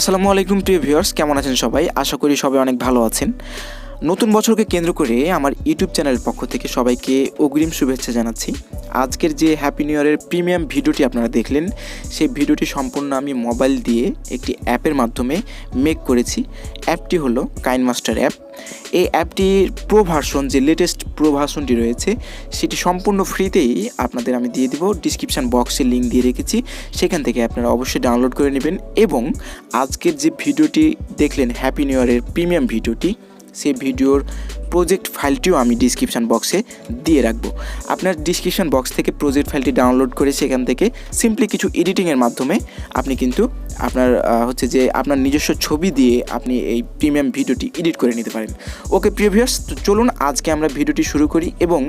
আসসালামু আলাইকুম প্রিয় ভিউয়ার্স, কেমন আছেন সবাই? আশা করি সবাই অনেক ভালো আছেন। নতুন বছরকে কেন্দ্র করে আমার ইউটিউব চ্যানেলের পক্ষ থেকে সবাইকে অগ্রিম শুভেচ্ছা জানাচ্ছি। আজকের যে হ্যাপি নিউ ইয়ারের প্রিমিয়াম ভিডিওটি আপনারা দেখলেন, সেই ভিডিওটি সম্পূর্ণ আমি মোবাইল দিয়ে একটি অ্যাপের মাধ্যমে মেক করেছি। অ্যাপটি হলো কাইনমাস্টার অ্যাপ। এই অ্যাপটির প্রো ভার্সন, যে লেটেস্ট প্রো ভার্সনটি রয়েছে, সেটি সম্পূর্ণ ফ্রিতেই আপনাদের আমি দিয়ে দিব। ডিসক্রিপশান বক্সে লিঙ্ক দিয়ে রেখেছি, সেখান থেকে আপনারা অবশ্যই ডাউনলোড করে নেবেন। এবং আজকের যে ভিডিওটি দেখলেন হ্যাপি নিউ ইয়ারের প্রিমিয়াম ভিডিওটি, সেই ভিডিওর প্রজেক্ট ফাইলটিও আমি ডিসক্রিপশান বক্সে দিয়ে রাখবো। আপনার ডিসক্রিপশান বক্স থেকে প্রজেক্ট ফাইলটি ডাউনলোড করে সেখান থেকে সিম্পলি কিছু এডিটিংয়ের মাধ্যমে আপনি কিন্তু আপনার নিজস্ব ছবি দিয়ে আপনি এই প্রিমিয়াম ভিডিওটি এডিট করে নিতে পারেন। ওকে প্রিয় ভিউয়ার্স, তো চলুন আজকে আমরা ভিডিওটি শুরু করি এবং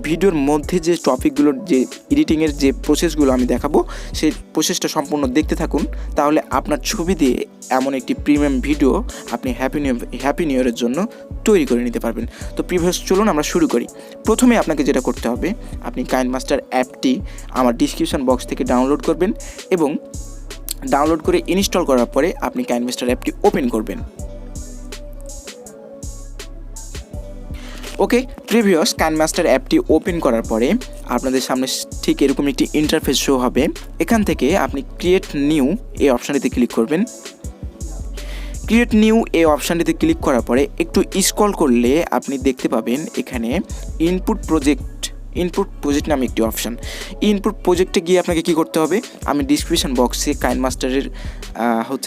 ভিডিওর মধ্যে যে টপিকগুলোর যে এডিটিংয়ের যে প্রসেসগুলো আমি দেখাবো, সেই প্রসেসটা সম্পূর্ণ দেখতে থাকুন। তাহলে আপনার ছবি দিয়ে এমন একটি প্রিমিয়াম ভিডিও আপনি হ্যাপি নিউ ইয়ারের জন্য তৈরি করে নিতে পারবেন। তো প্রিভিয়াস চলুন আমরা শুরু করি। প্রথমে আপনাকে যেটা করতে হবে, আপনি কাইনমাস্টার অ্যাপটি আমার ডিসক্রিপশান বক্স থেকে ডাউনলোড করবেন এবং ডাউনলোড করে ইনস্টল করার পরে আপনি কাইনমাস্টার অ্যাপটি ওপেন করবেন। ওকে প্রিভিয়াস, কাইনমাস্টার অ্যাপটি ওপেন করার পরে আপনাদের সামনে ঠিক এরকম একটি ইন্টারফেস শো হবে। এখান থেকে আপনি ক্রিয়েট নিউ এই অপশানটিতে ক্লিক করবেন। ক্রিয়েট নিউ এই অপশানটিতে ক্লিক করার পরে একটু স্ক্রল করলে আপনি দেখতে পাবেন এখানে ইনপুট প্রজেক্ট নামে একটি অপশান। ইনপুট প্রজেক্টে গিয়ে আপনাকে কী করতে হবে, আমি ডিসক্রিপশান বক্সে কাইনমাস্টারের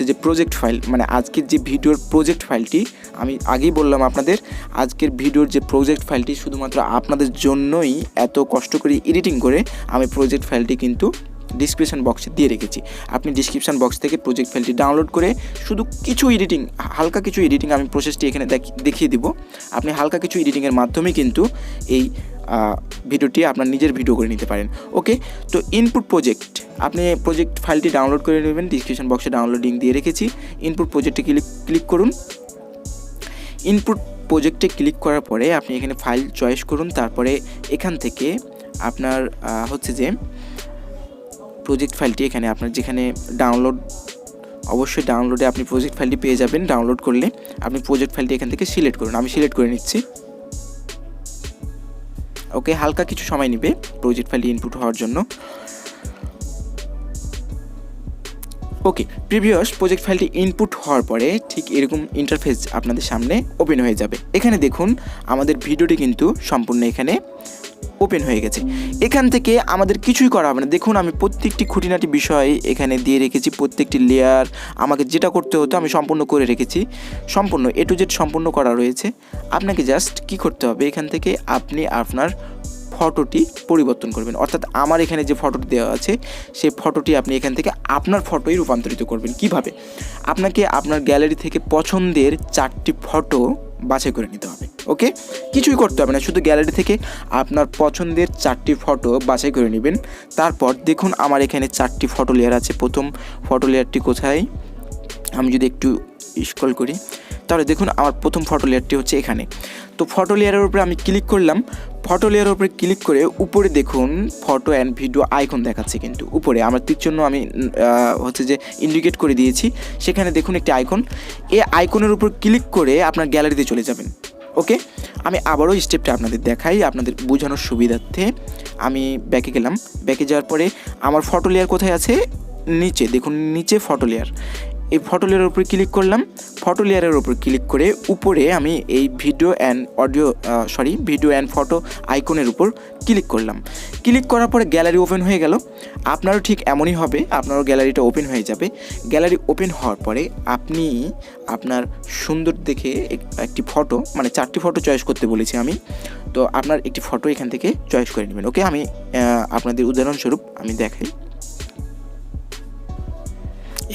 যে প্রজেক্ট ফাইল, মানে আজকের যে ভিডিওর প্রজেক্ট ফাইলটি, আমি আগেই বললাম আপনাদের, আজকের ভিডিওর যে প্রজেক্ট ফাইলটি শুধুমাত্র আপনাদের জন্যই এত কষ্ট করে এডিটিং করে আমি প্রজেক্ট ফাইলটি কিন্তু ডিসক্রিপশান বক্সে দিয়ে রেখেছি। আপনি ডিসক্রিপশান বক্স থেকে প্রজেক্ট ফাইলটি ডাউনলোড করে শুধু কিছু এডিটিং, হালকা কিছু এডিটিং, আমি প্রসেসটি এখানে দেখিয়ে দিব। আপনি হালকা কিছু এডিটিংয়ের মাধ্যমে কিন্তু এই ভিডিওটি আপনার নিজের ভিডিও করে নিতে পারেন। ওকে, তো ইনপুট প্রজেক্ট, আপনি প্রজেক্ট ফাইলটি ডাউনলোড করে নেবেন। ডিসক্রিপশান বক্সে ডাউনলোড লিঙ্ক দিয়ে রেখেছি। ইনপুট প্রজেক্টে ক্লিক করুন। ইনপুট প্রজেক্টে ক্লিক করার পরে আপনি এখানে ফাইল চয়েস করুন। তারপরে এখান থেকে আপনার প্রজেক্ট ফাইলটি এখানে আপনার যেখানে অবশ্যই ডাউনলোডে আপনি প্রজেক্ট ফাইলটি পেয়ে যাবেন। ডাউনলোড করলে আপনি প্রজেক্ট ফাইলটি এখান থেকে সিলেক্ট করুন। আমি সিলেক্ট করে নিচ্ছি। ওকে, হালকা কিছু সময় নেবে প্রজেক্ট ফাইলটি ইনপুট হওয়ার জন্য। ওকে প্রিভিয়াস, প্রজেক্ট ফাইলটি ইনপুট হওয়ার পরে ঠিক এরকম ইন্টারফেস আপনাদের সামনে ওপেন হয়ে যাবে। এখানে দেখুন আমাদের ভিডিওটি কিন্তু সম্পূর্ণ এখানে ওপেন হয়ে গেছে। এখান থেকে আমাদের কিছুই করা হবে না। দেখুন আমি প্রত্যেকটি খুঁটিনাটি বিষয় এখানে দিয়ে রেখেছি। প্রত্যেকটি লেয়ার আমাকে যেটা করতে হতো আমি সম্পূর্ণ করে রেখেছি। সম্পূর্ণ A to Z সম্পূর্ণ করা রয়েছে। আপনাকে জাস্ট কি করতে হবে, এখান থেকে আপনি আপনার ফটোটি পরিবর্তন করবেন। অর্থাৎ আমার এখানে যে ফটোটি দেওয়া আছে, সেই ফটোটি আপনি এখান থেকে আপনার ফটোই রূপান্তরিত করবেন। কিভাবে? আপনাকে আপনার গ্যালারি থেকে পছন্দের 4টি ফটো বাছাই করে নিতে হবে। ওকে, কিছুই করতে হবে না, শুধু গ্যালারি থেকে আপনার পছন্দের 4টি ফটো বাছাই করে নেবেন। তারপর দেখুন আমার এখানে 4টি ফটো লেয়ার আছে। প্রথম ফটো লেয়ারটি কোথায়, আমি যদি একটু স্ক্রল করি তাহলে দেখুন আমার প্রথম ফটো লেয়ারটি হচ্ছে এখানে। তো ফটো লেয়ারের উপরে আমি ক্লিক করলাম। ফটো লেয়ারের উপরে ক্লিক করে উপরে দেখুন ফটো অ্যান্ড ভিডিও আইকন দেখাচ্ছে, কিন্তু উপরে আমার তীর জন্য আমি ইন্ডিকেট করে দিয়েছি। সেখানে দেখুন একটি আইকন, এই আইকনের উপর ক্লিক করে আপনার গ্যালারিতে চলে যাবেন। ওকে, আমি আবারও স্টেপটা আপনাদের দেখাই আপনাদের বোঝানোর সুবিধার্থে। আমি ব্যাকে গেলাম। ব্যাকে যাওয়ার পরে আমার ফটো লেয়ার কোথায় আছে, নিচে দেখুন, নিচে ফটো লেয়ার। এই ফটো লেয়ারের উপরে ক্লিক করলাম। ফটো লেয়ারের উপর ক্লিক করে উপরে আমি এই ভিডিও অ্যান্ড ফটো আইকনের উপর ক্লিক করলাম। ক্লিক করার পরে গ্যালারি ওপেন হয়ে গেল। আপনারও ঠিক এমনই হবে, আপনারও গ্যালারিটা ওপেন হয়ে যাবে। গ্যালারি ওপেন হওয়ার পরে আপনি আপনার সুন্দর দেখে একটি ফটো, মানে 4টি ফটো চয়েস করতে বলেছি আমি, তো আপনার একটি ফটো এখান থেকে চয়েস করে নেবেন। ওকে, আমি আপনাদের উদাহরণস্বরূপ আমি দেখাই।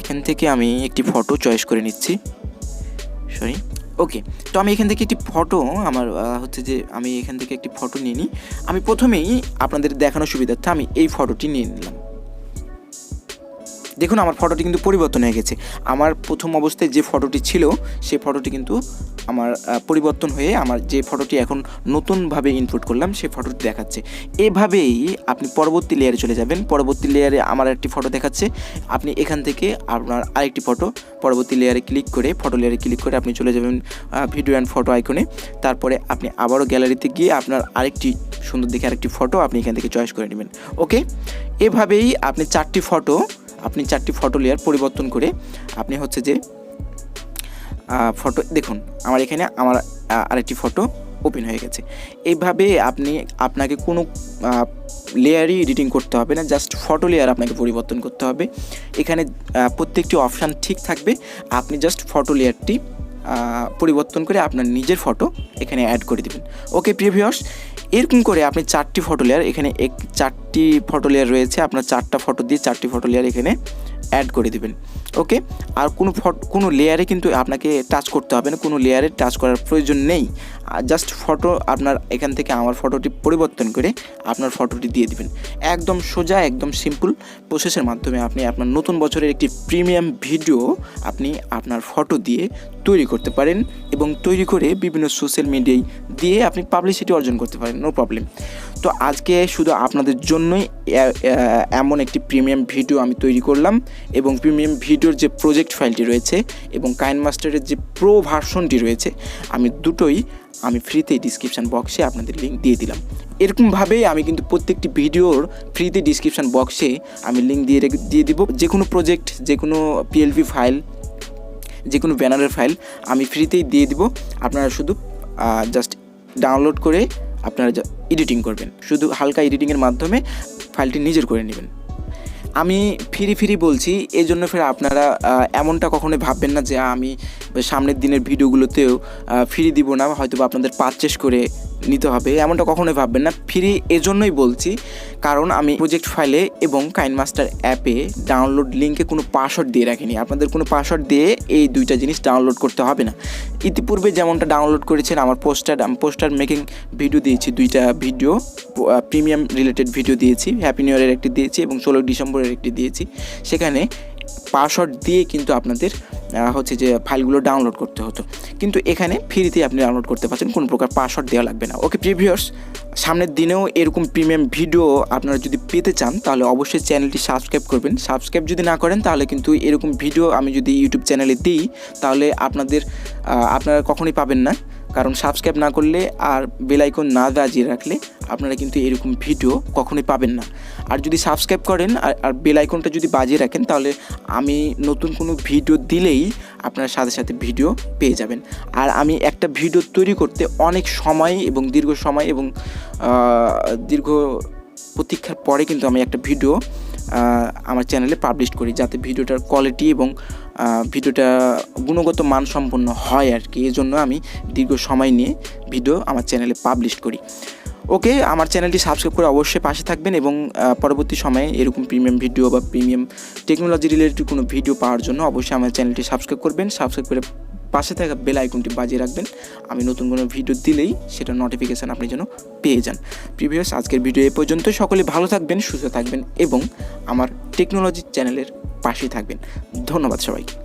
এখান থেকে আমি একটি ফটো চয়েস করে নিচ্ছি। ওকে, তো আমি এখান থেকে একটি ফটো আমি এখান থেকে একটি ফটো নিয়ে নিই। আমি প্রথমেই আপনাদের দেখানোর সুবিধার্থে আমি এই ফটোটি নিয়ে নিলাম। দেখুন আমার ফটোটি কিন্তু পরিবর্তন হয়ে গেছে। আমার প্রথম অবস্থায় যে ফটোটি ছিল সেই ফটোটি কিন্তু আমার পরিবর্তন হয়ে আমার যে ফটোটি এখন নতুনভাবে ইনপুট করলাম সেই ফটোটি দেখাচ্ছে। এভাবেই আপনি পরবর্তী লেয়ারে চলে যাবেন। পরবর্তী লেয়ারে আমার একটি ফটো দেখাচ্ছে, আপনি এখান থেকে আপনার আরেকটি ফটো পরবর্তী লেয়ারে ক্লিক করে ফটো লেয়ারে ক্লিক করে আপনি চলে যাবেন ভিডিও অ্যান্ড ফটো আইকনে। তারপরে আপনি আবারও গ্যালারিতে গিয়ে আপনার আরেকটি সুন্দর দেখে আরেকটি ফটো আপনি এখান থেকে চয়েস করে নেবেন। ওকে, এভাবেই আপনি চারটি ফটো লেয়ার পরিবর্তন করে আপনি হচ্ছে যে ফটো দেখুন আমার এখানে আমার আরেকটি ফটো ওপেন হয়ে গেছে। এইভাবে আপনাকে কোনো লেয়ারই এডিটিং করতে হবে না, জাস্ট ফটো লেয়ার আপনাকে পরিবর্তন করতে হবে। এখানে প্রত্যেকটি অপশান ঠিক থাকবে, আপনি জাস্ট ফটো লেয়ারটি পরিবর্তন করে আপনার নিজের ফটো এখানে অ্যাড করে দেবেন। ওকে প্রিয় ভিউয়ার্স, এরকম করে আপনি চারটি ফটো লেয়ার এখানে চারটি ফটো লেয়ার রয়েছে, আপনার চারটা ফটো দিয়ে চারটি ফটো লেয়ার এখানে অ্যাড করে দেবেন। ওকে, আর কোনো লেয়ারে কিন্তু আপনাকে টাচ করতে হবে না, কোনো লেয়ারে টাচ করার প্রয়োজন নেই। জাস্ট ফটো আপনার এখান থেকে আমার ফটোটি পরিবর্তন করে আপনার ফটোটি দিয়ে দিবেন। একদম সোজা, একদম সিম্পল প্রসেসের মাধ্যমে আপনি আপনার নতুন বছরের একটি প্রিমিয়াম ভিডিও আপনি আপনার ফটো দিয়ে তৈরি করতে পারেন এবং তৈরি করে বিভিন্ন সোশ্যাল মিডিয়ায় দিয়ে আপনি পাবলিসিটি অর্জন করতে পারেন, নো প্রবলেম। তো আজকে শুধু আপনাদের জন্যই এমন একটি প্রিমিয়াম ভিডিও আমি তৈরি করলাম এবং প্রিমিয়াম ভিডিওর যে প্রজেক্ট ফাইলটি রয়েছে এবং কাইনমাস্টারের যে প্রো ভার্সনটি রয়েছে আমি দুটোই ফ্রিতে ডিসক্রিপশান বক্সে আপনাদের লিঙ্ক দিয়ে দিলাম। এরকমভাবেই আমি কিন্তু প্রত্যেকটি ভিডিওর ফ্রিতে ডিসক্রিপশান বক্সে আমি লিঙ্ক দিয়ে দিব। যে কোনো প্রজেক্ট, যে কোনো পিএলপি ফাইল, যে কোনো ব্যানারের ফাইল আমি ফ্রিতেই দিয়ে দিব। আপনারা শুধু জাস্ট ডাউনলোড করে আপনারা এডিটিং করবেন, শুধু হালকা এডিটিংয়ের মাধ্যমে ফাইলটি নিজের করে নেবেন। আমি ফ্রি বলছি, এই জন্য ফের আপনারা এমনটা কখনোই ভাববেন না যে আমি সামনের দিনের ভিডিওগুলোতেও ফ্রি দিব না, হয়তো বা আপনাদের পারচেস করে নিতে হবে, এমনটা কখনোই ভাববেন না। ফ্রি এজন্যই বলছি কারণ আমি প্রজেক্ট ফাইলে এবং কাইনমাস্টার অ্যাপে ডাউনলোড লিঙ্কে কোনো পাসওয়ার্ড দিয়ে রাখিনি। আপনাদের কোনো পাসওয়ার্ড দিয়ে এই দুইটা জিনিস ডাউনলোড করতে হবে না। ইতিপূর্বে যেমনটা ডাউনলোড করেছেন আমার পোস্টার মেকিং ভিডিও দিয়েছি, দুইটা ভিডিও প্রিমিয়াম রিলেটেড ভিডিও দিয়েছি, হ্যাপি নিউ ইয়ারের একটি দিয়েছি এবং 16 ডিসেম্বরের একটি দিয়েছি। সেখানে পাসওয়ার্ড দিয়ে কিন্তু আপনাদের হচ্ছে যে ফাইলগুলো ডাউনলোড করতে হতো, কিন্তু এখানে ফ্রিতে আপনি ডাউনলোড করতে পারছেন, কোনো প্রকার পাসওয়ার্ড দেওয়া লাগবে না। ওকে প্রিয় ভিউয়ার্স, সামনের দিনেও এরকম প্রিমিয়াম ভিডিও আপনারা যদি পেতে চান তাহলে অবশ্যই চ্যানেলটি সাবস্ক্রাইব করবেন। সাবস্ক্রাইব যদি না করেন তাহলে কিন্তু এরকম ভিডিও আমি যদি ইউটিউব চ্যানেলে দিই তাহলে আপনারা কখনোই পাবেন না, কারণ সাবস্ক্রাইব না করলে আর বেল আইকন না বাজিয়ে রাখলে আপনারা কিন্তু এরকম ভিডিও কখনোই পাবেন না। আর যদি সাবস্ক্রাইব করেন আর বেল আইকনটা যদি বাজিয়ে রাখেন তাহলে আমি নতুন কোনো ভিডিও দিলেই আপনারা সাথে সাথে ভিডিও পেয়ে যাবেন। আর আমি একটা ভিডিও তৈরি করতে অনেক সময় এবং দীর্ঘ প্রতীক্ষার পরে কিন্তু আমি একটা ভিডিও আমার চ্যানেলে পাবলিশ করি, যাতে ভিডিওটার কোয়ালিটি এবং ভিডিওটা গুণগত মানসম্পন্ন হয় আর কি। এই জন্য আমি দীর্ঘ সময় নিয়ে ভিডিও আমার চ্যানেলে পাবলিশ করি। ওকে, আমার চ্যানেলটি সাবস্ক্রাইব করে অবশ্যই পাশে থাকবেন এবং পরবর্তী সময়ে এরকম প্রিমিয়াম ভিডিও বা প্রিমিয়াম টেকনোলজি রিলেটেড কোনো ভিডিও পাওয়ার জন্য অবশ্যই আমার চ্যানেলটি সাবস্ক্রাইব করবেন। সাবস্ক্রাইব করে পাশে থাকা বেল আইকনটি বাজিয়ে রাখবেন, আমি নতুন কোনো ভিডিও দিলেই সেটা নোটিফিকেশান আপনি যেন পেয়ে যান। প্রিভিয়াস আজকের ভিডিও এ পর্যন্ত। সকলে ভালো থাকবেন, সুস্থ থাকবেন এবং আমার টেকনোলজি চ্যানেলের পাশেই থাকবেন। ধন্যবাদ সবাইকে।